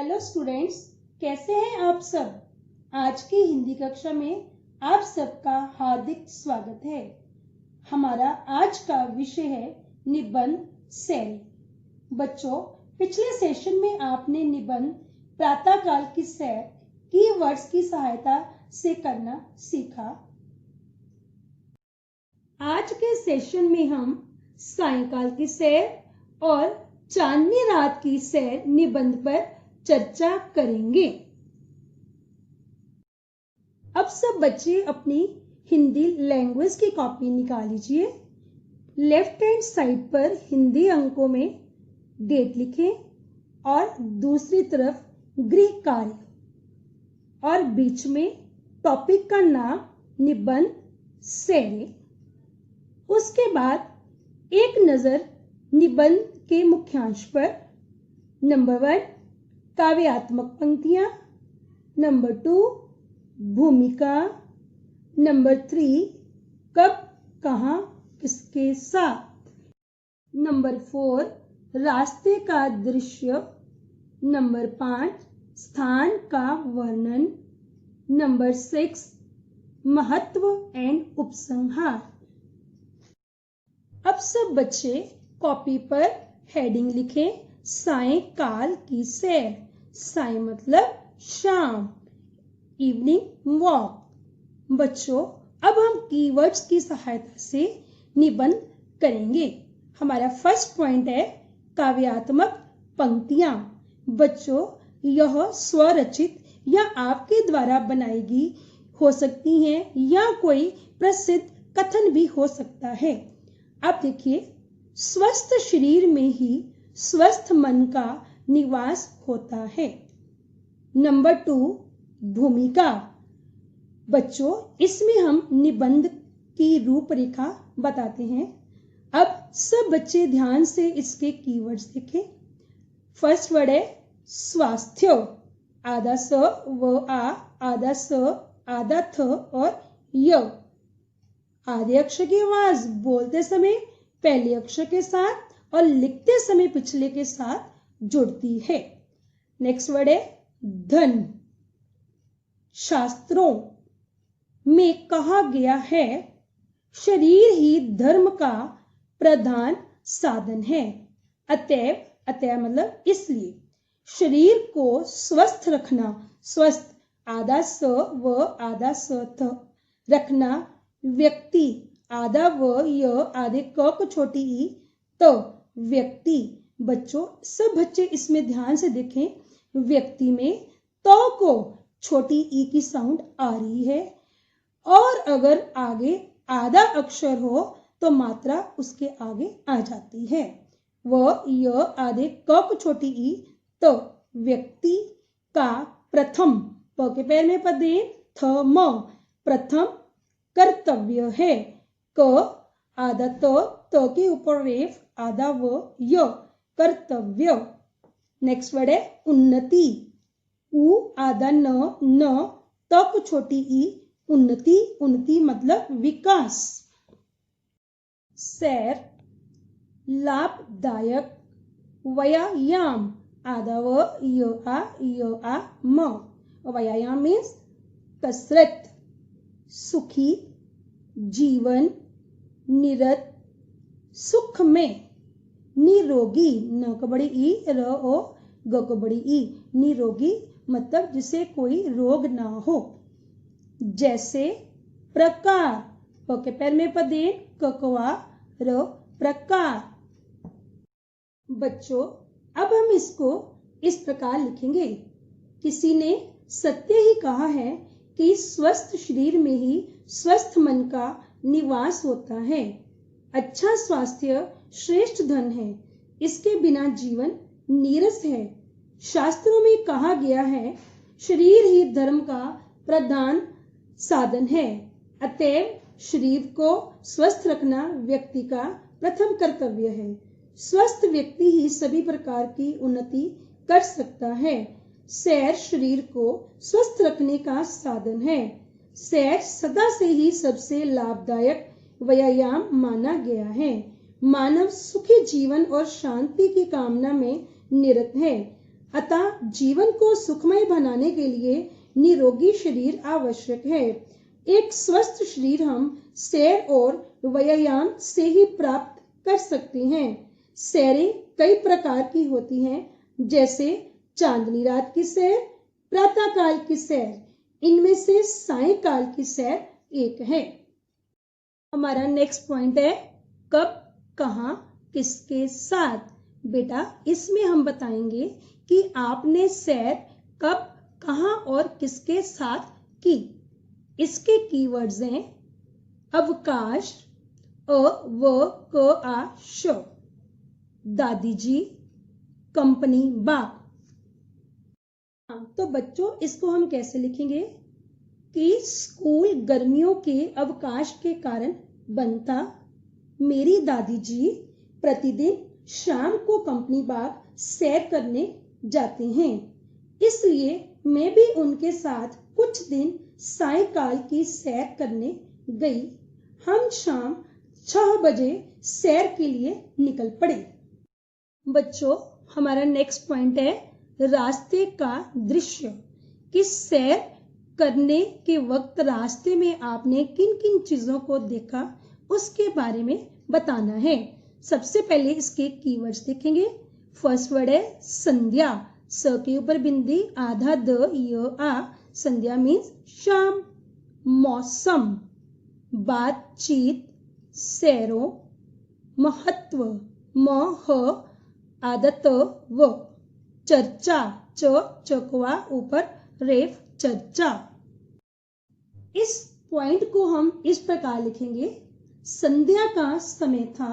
Hello students, कैसे हैं आप सब। आज की हिंदी कक्षा में आप सबका हार्दिक स्वागत है। हमारा आज का विषय है निबंध सैर। बच्चों, पिछले सेशन में आपने निबंध प्रातःकाल की सैर कीवर्ड्स की सहायता से करना सीखा। आज के सेशन में हम सायंकाल की सैर और चांदनी रात की सैर निबंध पर चर्चा करेंगे। अब सब बच्चे अपनी हिंदी लैंग्वेज की कॉपी निकाल लीजिए। लेफ्ट हैंड साइड पर हिंदी अंकों में डेट लिखें और दूसरी तरफ गृह कार्य और बीच में टॉपिक का नाम निबंध सैर। उसके बाद एक नजर निबंध के मुख्यांश पर। नंबर 1 काव्यात्मक पंक्तियां, नंबर 2 भूमिका, नंबर 3 कब कहां किसके साथ, नंबर 4 रास्ते का दृश्य, नंबर 5 स्थान का वर्णन, नंबर 6 महत्व एंड उपसंहार। अब सब बच्चे कॉपी पर हेडिंग लिखें सायंकाल की सैर। साय मतलब शाम, इवनिंग वॉक। बच्चों, अब हम कीवर्ड्स की सहायता से निबंध करेंगे। हमारा फर्स्ट पॉइंट है काव्यात्मक पंक्तियां। बच्चों, यह स्वरचित या आपके द्वारा बनाई गई हो सकती हैं या कोई प्रसिद्ध कथन भी हो सकता है। अब देखिए, स्वस्थ शरीर में ही स्वस्थ मन का निवास होता है। नंबर 2 भूमिका। बच्चों, इसमें हम निबंध की रूपरेखा बताते हैं। अब सब बच्चे ध्यान से इसके कीवर्ड्स देखें। फर्स्ट वर्ड है स्वास्थ्य, आधा स व आ, आधा स, आधा थ और य। आधे अक्षर की आवाज बोलते समय पहले अक्षर के साथ और लिखते समय पिछले के साथ जुड़ती है। नेक्स्ट वर्ड है धन। शास्त्रों में कहा गया है शरीर ही धर्म का प्रधान साधन है। अतएव मतलब इसलिए शरीर को स्वस्थ रखना, स्वस्थ आधा स व आधा स थ रखना, व्यक्ति आधा व य आधे क को छोटी ई तो व्यक्ति। बच्चों, सब बच्चे इसमें ध्यान से देखें। व्यक्ति में तो को छोटी ई की साउंड आ रही है और अगर आगे आधा अक्षर हो तो मात्रा उसके आगे आ जाती है। व य आधे क को छोटी ई तो व्यक्ति का प्रथम, प के पैर में पदे थ म, प्रथम कर्तव्य है। क आधा तो के ऊपर रेफ, आधा व य कर्तव्य। नेक्स्ट वर्ड है उन्नति। उ आधा न त को छोटी ई उन्नति, उन्नति मतलब विकास। सैर लाभदायक, व्यायाम आधा व य आ म, व्यायाम मीन्स कसरत। सुखी जीवन, निरत, सुख में। निरोगी, न को बड़ी ई र ओ ग को बड़ी ई, निरोगी मतलब जिसे कोई रोग ना हो। जैसे प्रकार, प के पैर में पदे ककवा र प्रकार। बच्चों, अब हम इसको इस प्रकार लिखेंगे। किसी ने सत्य ही कहा है कि स्वस्थ शरीर में ही स्वस्थ मन का निवास होता है। अच्छा स्वास्थ्य श्रेष्ठ धन है, इसके बिना जीवन नीरस है। शास्त्रों में कहा गया है शरीर ही धर्म का प्रधान साधन है। अतएव शरीर को स्वस्थ रखना व्यक्ति का प्रथम कर्तव्य है। स्वस्थ व्यक्ति ही सभी प्रकार की उन्नति कर सकता है। सैर शरीर को स्वस्थ रखने का साधन है। सैर सदा से ही सबसे लाभदायक व्यायाम माना गया है। मानव सुखी जीवन और शांति की कामना में निरत है। अतः जीवन को सुखमय बनाने के लिए निरोगी शरीर आवश्यक है। एक स्वस्थ शरीर हम सैर और व्यायाम से ही प्राप्त कर सकते हैं। सैरें कई प्रकार की होती हैं, जैसे चांदनी रात की सैर, प्रातःकाल की सैर। इनमें से सायंकाल की सैर एक है। हमारा नेक्स्ट पॉइंट है कब, कहाँ, किसके साथ। बेटा, इसमें हम बताएंगे कि आपने सैर कब, कहाँ और किसके साथ की। इसके कीवर्ड्स हैं अवकाश, अ व क आ श, दादी जी, कंपनी बाग। तो बच्चों, इसको हम कैसे लिखेंगे कि स्कूल गर्मियों के अवकाश के कारण बंद था। मेरी दादी जी प्रतिदिन शाम को कंपनी बाग सैर करने जाते हैं, इसलिए मैं भी उनके साथ कुछ दिन सायंकाल की सैर करने गई। हम शाम 6 बजे सैर के लिए निकल पड़े। बच्चों, हमारा नेक्स्ट पॉइंट है रास्ते का दृश्य। कि सैर करने के वक्त रास्ते में आपने किन किन चीजों को देखा, उसके बारे में बताना है। सबसे पहले इसके कीवर्ड्स देखेंगे। फर्स्ट वर्ड है संध्या। स के ऊपर बिंदी, आधा द य आ। संध्या मीन्स शाम। मौसम, बातचीत, सैरों, महत्व, म ह आदत व। चर्चा, च चकवा ऊपर रेफ, चर्चा। इस पॉइंट को हम इस प्रकार लिखेंगे। संध्या का समय था,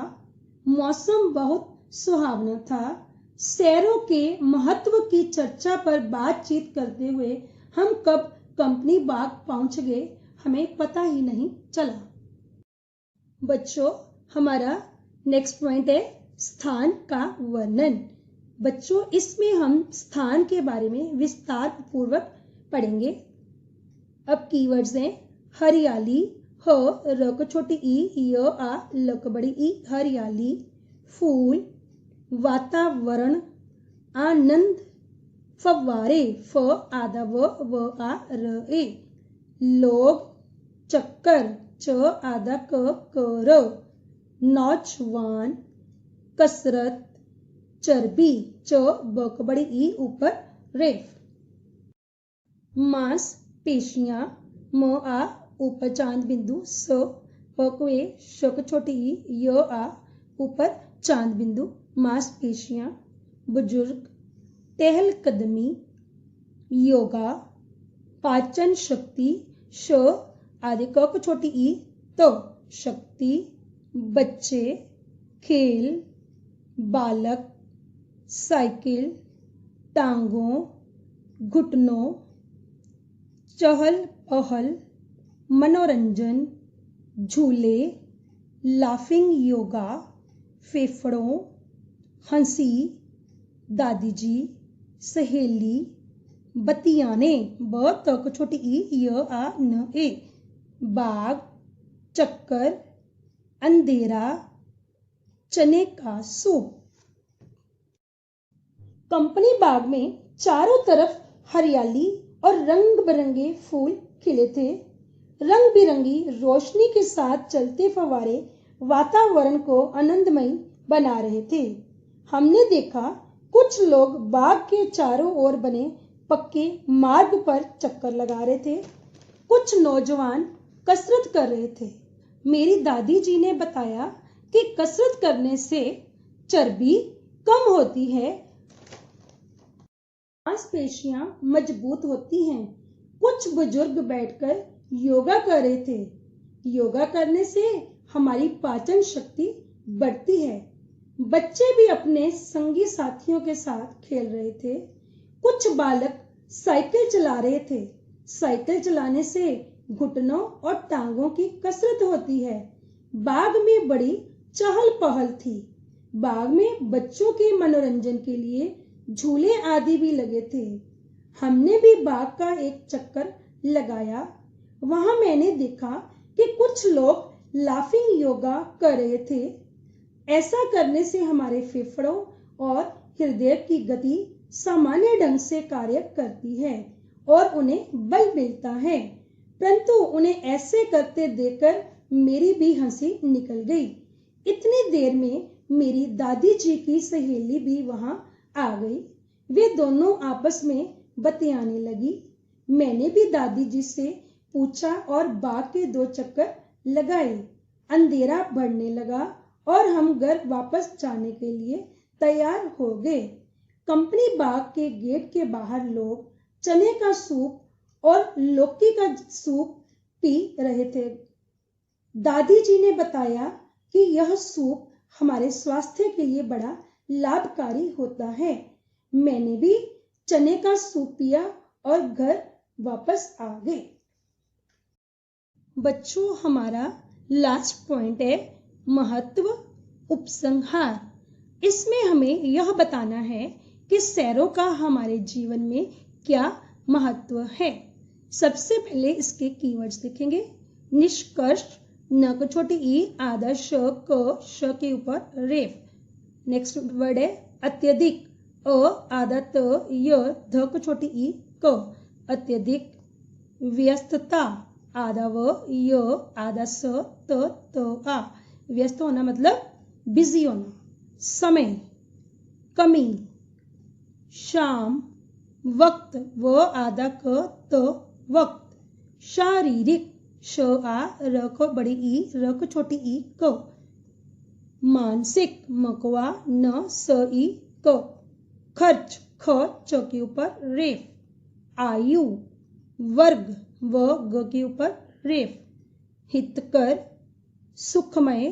मौसम बहुत सुहावना था, सैरों के महत्व की चर्चा पर बातचीत करते हुए हम कब कंपनी बाग पहुंच गए हमें पता ही नहीं चला। बच्चों, हमारा नेक्स्ट पॉइंट है स्थान का वर्णन। बच्चों, इसमें हम स्थान के बारे में विस्तार पूर्वक पढ़ेंगे। अब कीवर्ड्स हैं हरियाली, ह र को छोटी ई, य आ ल को बड़ी ई, हरियाली। फूल, वातावरण, आनंद, फव्वारे, फ आधा व आ र ए। लोग, चक्कर, च आधा क र। नौजवान, कसरत, चर्बी, च ब को बड़ी ई ऊपर रेफ। मांस पेशियां, म आ ऊपर चांद बिंदु, स प को ए, श को छोटी ई, य आ ऊपर चांद बिंदु, मांसपेशियां। बुजुर्ग, टहलकदमी, योगा, पाचन शक्ति, श आधे क को छोटी ई, तो शक्ति। बच्चे, खेल, बालक, साइकिल, टांगों, घुटनों, चहल पहल, मनोरंजन, झूले, लाफिंग योगा, फेफड़ों, हंसी, दादी जी, सहेली, बतियाने, ब त को छोटी ई, य आ न ए। बाग, चक्कर, अंधेरा, चने का सूप। कंपनी बाग में चारों तरफ हरियाली और रंग बिरंगे फूल खिले थे। रंग बिरंगी रोशनी के साथ चलते फव्वारे वातावरण को आनंदमय बना रहे थे। हमने देखा कुछ लोग बाग के चारों ओर बने पक्के मार्ग पर चक्कर लगा रहे थे। कुछ नौजवान कसरत कर रहे थे। मेरी दादी जी ने बताया कि कसरत करने से चर्बी कम होती है, मांसपेशियां मजबूत होती हैं। कुछ बुजुर्ग बैठकर योगा कर रहे थे। योगा करने से हमारी पाचन शक्ति बढ़ती है। बच्चे भी अपने संगी साथियों के साथ खेल रहे थे। कुछ बालक साइकिल चला रहे थे। साइकिल चलाने से घुटनों और टांगों की कसरत होती है। बाग में बड़ी चहल पहल थी। बाग में बच्चों के मनोरंजन के लिए झूले आदि भी लगे थे। हमने भी बाग का एक चक्कर लगाया। वहां मैंने देखा कि कुछ लोग लाफिंग योगा कर रहे थे। ऐसा करने से हमारे फेफड़ों और हृदय की गति सामान्य ढंग से कार्य करती है और उन्हें बल मिलता है, परंतु उन्हें ऐसे करते देखकर मेरी भी हंसी निकल गई। इतनी देर में मेरी दादी जी की सहेली भी वहां आ गई। वे दोनों आपस में बतियाने लगी। मैंने भी दादी जी से पूछा और बाग के 2 चक्कर लगाए। अंधेरा बढ़ने लगा और हम घर वापस जाने के लिए तैयार हो गए। कंपनी बाग के गेट के बाहर लोग चने का सूप और लौकी का सूप पी रहे थे। दादी जी ने बताया कि यह सूप हमारे स्वास्थ्य के लिए बड़ा लाभकारी होता है। मैंने भी चने का सूप पिया और घर वापस आ गए। बच्चों, हमारा लास्ट पॉइंट है महत्व उपसंहार। इसमें हमें यह बताना है कि सैरों का हमारे जीवन में क्या महत्व है। सबसे पहले इसके कीवर्ड्स देखेंगे। निष्कर्ष, न को छोटी ई, आधा श, क, श के ऊपर रेफ। नेक्स्ट वर्ड है अत्यधिक, अ आधा त, य, ध को छोटी ई, क, अत्यधिक। व्यस्तता, आधा व, य, आधा स, त, आ। व्यस्त होना मतलब बिजी होना। समय, कमी। शाम, वक्त, व आधा क, त, वक्त। शारीरिक, श आ, र को बड़ी ई, र को छोटी ई, क। मानसिक, मकवा, न, स ई, क। खर्च, ख, च के ऊपर रेफ। आयु, वर्ग, व, ग के ऊपर रेफ। हितकर, सुखमय।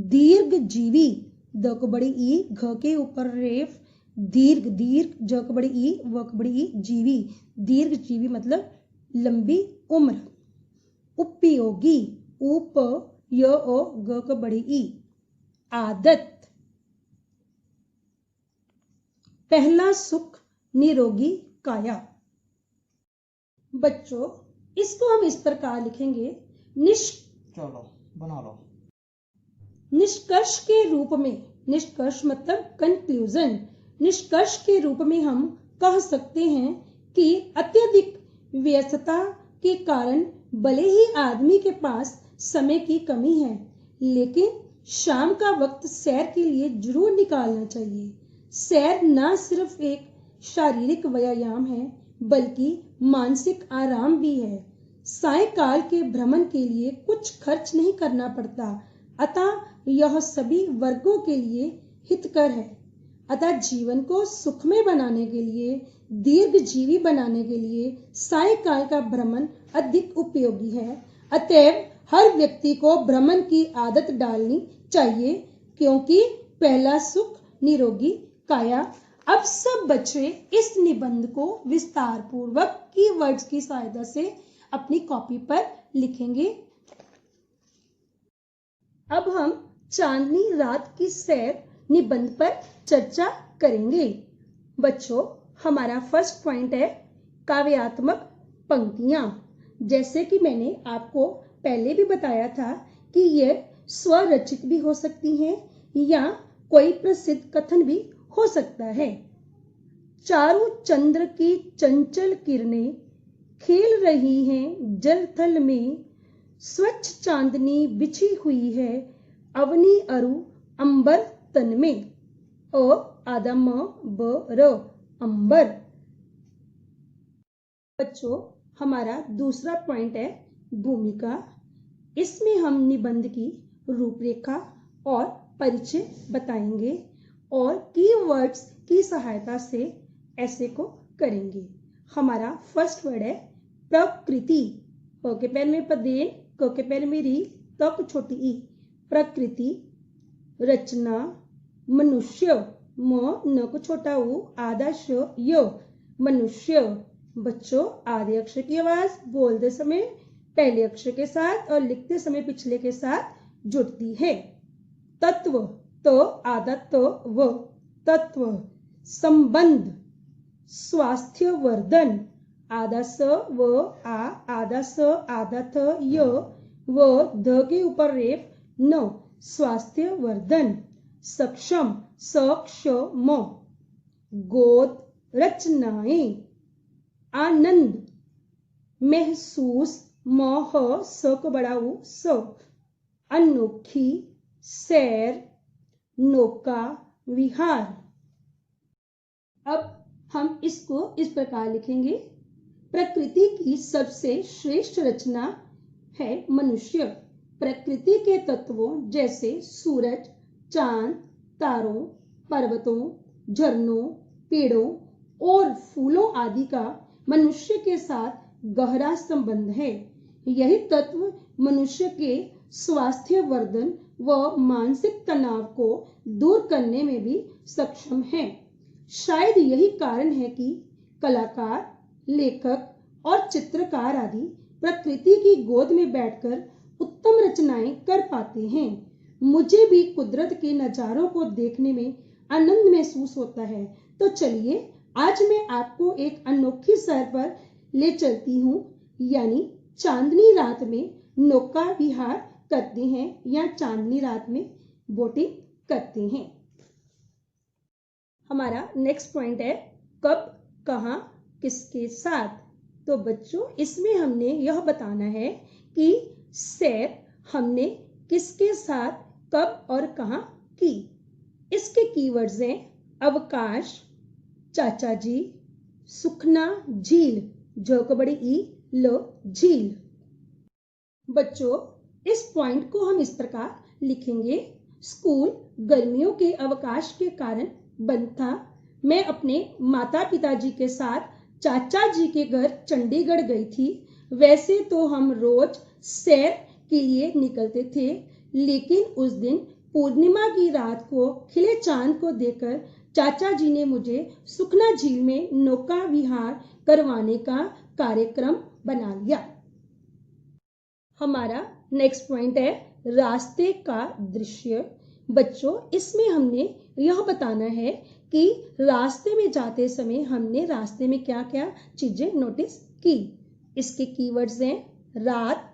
दीर्घजीवी, द को बड़ी ई, घ के ऊपर रेफ। दीर्घ, दीर्घ, ज को बड़ी ई, व को बड़ी ई, जीवी। दीर्घजीवी मतलब लंबी उम्र। उपयोगी, उप, य, ओ, ग को बड़ी ई। आदत, पहला सुख निरोगी काया। बच्चों, इसको हम इस प्रकार लिखेंगे। चलो बना लो। निष्कर्ष के रूप में, निष्कर्ष मतलब कंक्लूजन। निष्कर्ष के रूप में हम कह सकते हैं कि अत्यधिक व्यस्तता के कारण भले ही आदमी के पास समय की कमी है, लेकिन शाम का वक्त सैर के लिए जरूर निकालना चाहिए। सैर न सिर्फ एक शारीरिक व्यायाम है, बल्कि मानसिक आराम भी है। सायंकाल के भ्रमण के लिए कुछ खर्च नहीं करना पड़ता, अतः यह सभी वर्गों के लिए हितकर है। अतः जीवन को सुखमय बनाने के लिए, दीर्घजीवी बनाने के लिए सायंकाल का भ्रमण अधिक उपयोगी है। अतएव हर व्यक्ति को भ्रमण की आदत डालनी चाहिए, क्योंकि पहला सुख निरोगी काया। अब सब बच्चे इस निबंध को विस्तार पूर्वक कीवर्ड्स की सहायता से अपनी कॉपी पर लिखेंगे। अब हम चांदनी रात की सैर निबंध पर चर्चा करेंगे। बच्चों, हमारा फर्स्ट पॉइंट है काव्यात्मक पंक्तियां। जैसे कि मैंने आपको पहले भी बताया था कि यह स्वरचित भी हो सकती हैं या कोई प्रसिद्ध कथन भी हो सकता है। चारों चंद्र की चंचल किरणें खेल रही हैं जल थल में, स्वच्छ चांदनी बिछी हुई है अवनी अरु अंबर तन में। अ आधा म, ब, र, अंबर। बच्चों, हमारा दूसरा पॉइंट है भूमिका। इसमें हम निबंध की रूपरेखा और परिचय बताएंगे और कीवर्ड्स की सहायता से ऐसे को करेंगे। हमारा फर्स्ट वर्ड है प्रकृति। प के पैर में पदेन, क के पैर में री, त को छोटी ई। प्रकृति। रचना, मनुष्य, म, न को छोटा उ, आधा श, य, मनुष्य। बच्चों, आधे अक्षर की आवाज बोलते समय पहले अक्षर के साथ और लिखते समय पिछले के साथ जुड़ती है। तत्व, त आधा त, व, तत्व। संबंध, स्वास्थ्य वर्धन, आधा स, व, आ, आधा स, आधा थ, य, व, ध के ऊपर रेफ, न, स्वास्थ्य वर्धन। सक्षम, स, क्ष, म। गोद, रचनाएं, आनंद, महसूस, मोह, स को बड़ा ऊ, स, अनोखी, सैर, नौका विहार। अब हम इसको इस प्रकार लिखेंगे, प्रकृति की सबसे श्रेष्ठ रचना है मनुष्य। प्रकृति के तत्वों जैसे सूरज, चांद, तारों, पर्वतों, झरनों, पेड़ों और फूलों आदि का मनुष्य के साथ गहरा संबंध है। यही तत्व मनुष्य के स्वास्थ्य वर्धन व मानसिक तनाव को दूर करने में भी सक्षम है। शायद यही कारण है कि कलाकार, लेखक और चित्रकार आदि प्रकृति की गोद में बैठकर उत्तम रचनाएं कर पाते हैं। मुझे भी कुदरत के नजारों को देखने में आनंद महसूस होता है। तो चलिए आज मैं आपको एक अनोखी सैर पर ले चलती हूँ, यानी चांदनी रात में नौका विहार करते हैं या चांदनी रात में बोटिंग करते हैं। हमारा नेक्स्ट पॉइंट है कब, कहाँ, किसके साथ। तो बच्चों इसमें हमने यह बताना है कि सैर हमने किसके साथ, कब और कहाँ की। इसके कीवर्ड्स हैं अवकाश, चाचा जी, सुखना झील, जो को बड़ी ई, लो झील। बच्चों इस पॉइंट को हम इस प्रकार लिखेंगे, स्कूल गर्मियों के अवकाश के कारण बंद था। मैं अपने माता पिताजी के साथ चाचा जी के घर चंडीगढ़ गई थी। वैसे तो हम रोज सैर के लिए निकलते थे, लेकिन उस दिन पूर्णिमा की रात को खिले चांद को देखकर चाचा जी ने मुझे सुखना झील में नौका विहार करवाने का कार्यक्रम बना लिया। हमारा नेक्स्ट पॉइंट है रास्ते का दृश्य। बच्चों इसमें हमने यह बताना है कि रास्ते में जाते समय हमने रास्ते में क्या क्या चीजें नोटिस की। इसके कीवर्ड्स हैं रात,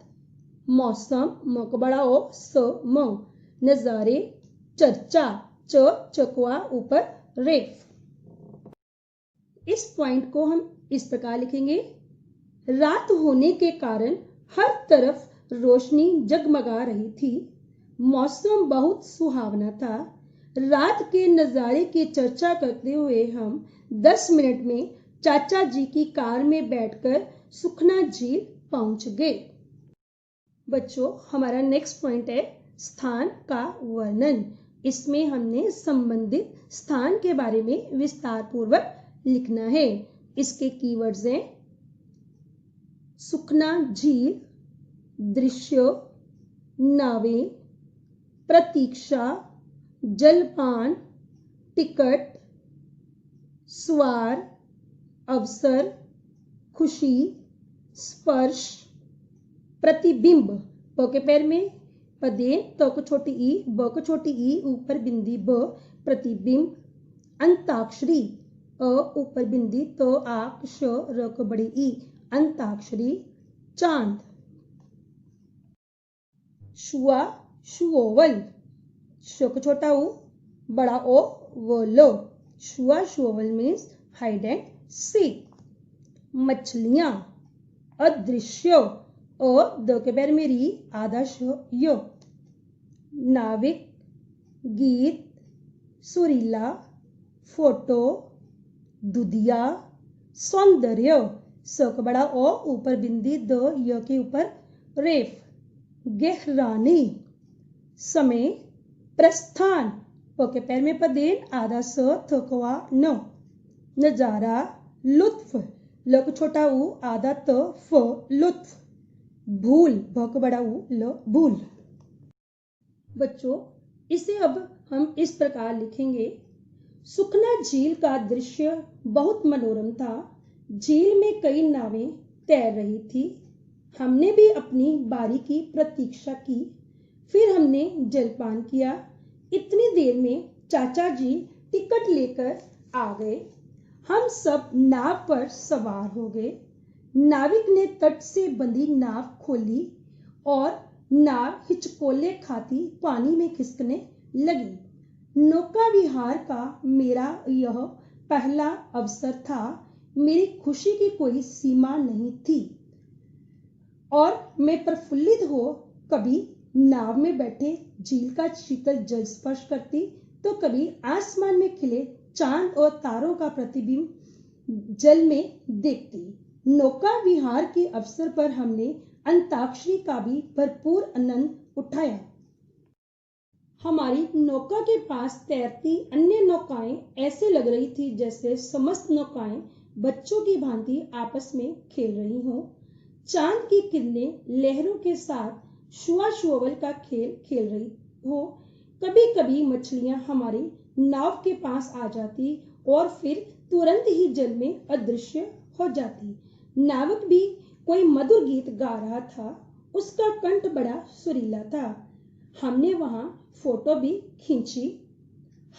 मौसम, म को बड़ा ओ, स, म, नजारे, चर्चा, च, चकवा ऊपर, रेफ। इस पॉइंट को हम इस प्रकार लिखेंगे, रात होने के कारण हर तरफ रोशनी जगमगा रही थी। मौसम बहुत सुहावना था। रात के नजारे की चर्चा करते हुए हम 10 मिनट में चाचा जी की कार में बैठकर सुखना झील पहुंच गए। बच्चों हमारा नेक्स्ट पॉइंट है स्थान का वर्णन। इसमें हमने संबंधित स्थान के बारे में विस्तार पूर्वक लिखना है। इसके कीवर्ड्स हैं सुखना झील, दृश्य, नावें, प्रतीक्षा, जलपान, टिकट, स्वार, अवसर, खुशी, स्पर्श, प्रतिबिंब, प के पैर में पदे, त को छोटी ई, ब को छोटी ई, ऊपर बिंदी ब, प्रतिबिंब, अंताक्षरी, अ ऊपर बिंदी तो आ श, र को बड़ी ई, अंताक्षरी, चांद। शुआ, शुओवल, श को छोटा ऊ, बड़ा ओ, वो लो, शुआ शुओवल मीन्स हाइड एंड सीक। मछलियां, अदृश्य, अ द के पैर में री, आधा श, यो। नाविक, गीत, सुरीला, फोटो, दुधिया, सौंदर्य, स का बड़ा ओ, ऊपर बिंदी द, य के ऊपर रेफ। गहरानी, समय, प्रस्थान, प के पैर में पदेन, आधा स, थकवा न। नजारा, लुत्फ, ल को छोटा ऊ, आधा त, फ, लुत्फ। भूल, भ को बड़ा ऊ, ल, भूल। बच्चों इसे अब हम इस प्रकार लिखेंगे, सुखना झील का दृश्य बहुत मनोरम था। झील में कई नावें तैर रही थी। हमने भी अपनी बारी की प्रतीक्षा की। फिर हमने जलपान किया। इतनी देर में चाचा जी टिकट लेकर आ गए। हम सब नाव पर सवार हो गए। नाविक ने तट से बंधी नाव खोली और नाव हिचकोले खाती पानी में खिसकने लगी। नौका विहार का मेरा यह पहला अवसर था। मेरी खुशी की कोई सीमा नहीं थी और मैं प्रफुल्लित हो कभी नाव में बैठे झील का शीतल जल स्पर्श करती, तो कभी आसमान में खिले चांद और तारों का प्रतिबिंब जल में देखती। नौका विहार के अवसर पर हमने अंताक्षरी का भी भरपूर आनंद उठाया। हमारी नौका के पास तैरती अन्य नौकाएं ऐसे लग रही थी जैसे समस्त नौकाएं बच्चों की भांति आपस में खेल रही हों। चांद की किरणें लहरों के साथ शुआ-शुआवल का खेल खेल रही हो। कभी कभी मछलियां हमारी नाव के पास आ जाती और फिर तुरंत ही जल में अदृश्य हो जाती। नाविक भी कोई मधुर गीत गा रहा था, उसका कंठ बड़ा सुरीला था। हमने वहां फोटो भी खींची।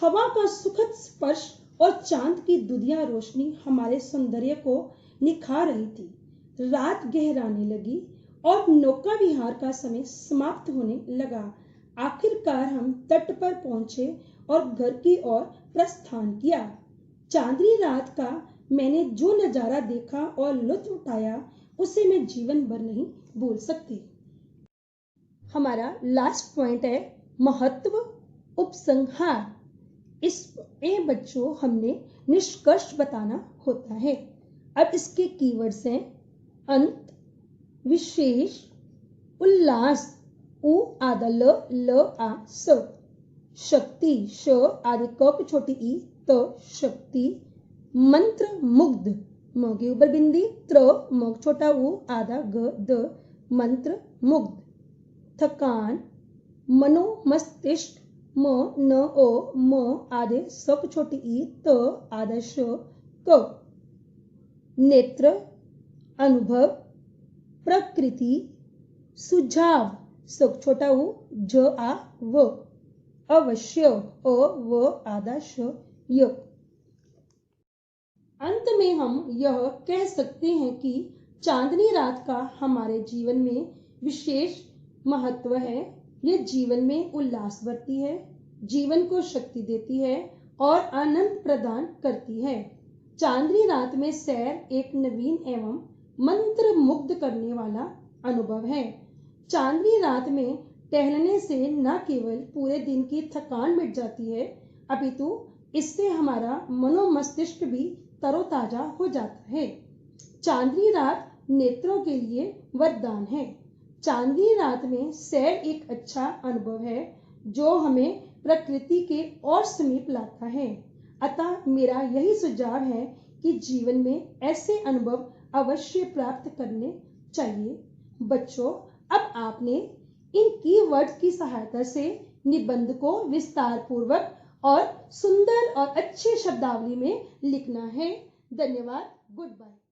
हवा का सुखद स्पर्श और चांद की दुधिया रोशनी हमारे सौंदर्य को निखार रही थी। रात गहराने लगी और नौका विहार का समय समाप्त होने लगा। आखिरकार हम तट पर पहुंचे और घर की ओर प्रस्थान किया। चांदनी रात का मैंने जो नजारा देखा और लुत्फ उठाया, उसे मैं जीवन भर नहीं भूल सकती। हमारा लास्ट पॉइंट है महत्व उपसंहार। इसमें बच्चों हमने निष्कर्ष बताना होता है। अब इसके कीवर्ड्स हैं अंत, विशेष, उल्लास, उ आधा ल आ स, शक्ति, श आधे क की छोटी ई त शक्ति, मंत्र मुग्ध, म की ऊपर बिंदी त्र म छोटा उ आधा ग द मंत्र मुग्ध, थकान, मनो मस्तिष्क, म न ओ म आधे स की छोटी ई त आधा श क, नेत्र, अनुभव, प्रकृति, सुझाव, स छोटा उ ज आ व, अवश्य, अ व आधा श य। अंत में हम यह कह सकते हैं कि चांदनी रात का हमारे जीवन में विशेष महत्व है। यह जीवन में उल्लास भरती है, जीवन को शक्ति देती है और आनंद प्रदान करती है। चांदनी रात में सैर एक नवीन एवं मंत्र मुग्ध करने वाला अनुभव है। चांदनी रात में टहलने से न केवल पूरे दिन की थकान मिट जाती है, अपितु इससे हमारा मनोमस्तिष्क भी तरोताजा हो जाता है। चांदनी रात नेत्रों के लिए वरदान है। चांदनी रात में सैर एक अच्छा अनुभव है जो हमें प्रकृति के और समीप लाता है। अतः मेरा यही सुझाव है कि जीवन में ऐसे अनुभव अवश्य प्राप्त करने चाहिए। बच्चों, अब आपने इन कीवर्ड्स की सहायता से निबंध को विस्तार पूर्वक और सुंदर और अच्छे शब्दावली में लिखना है। धन्यवाद। Good bye.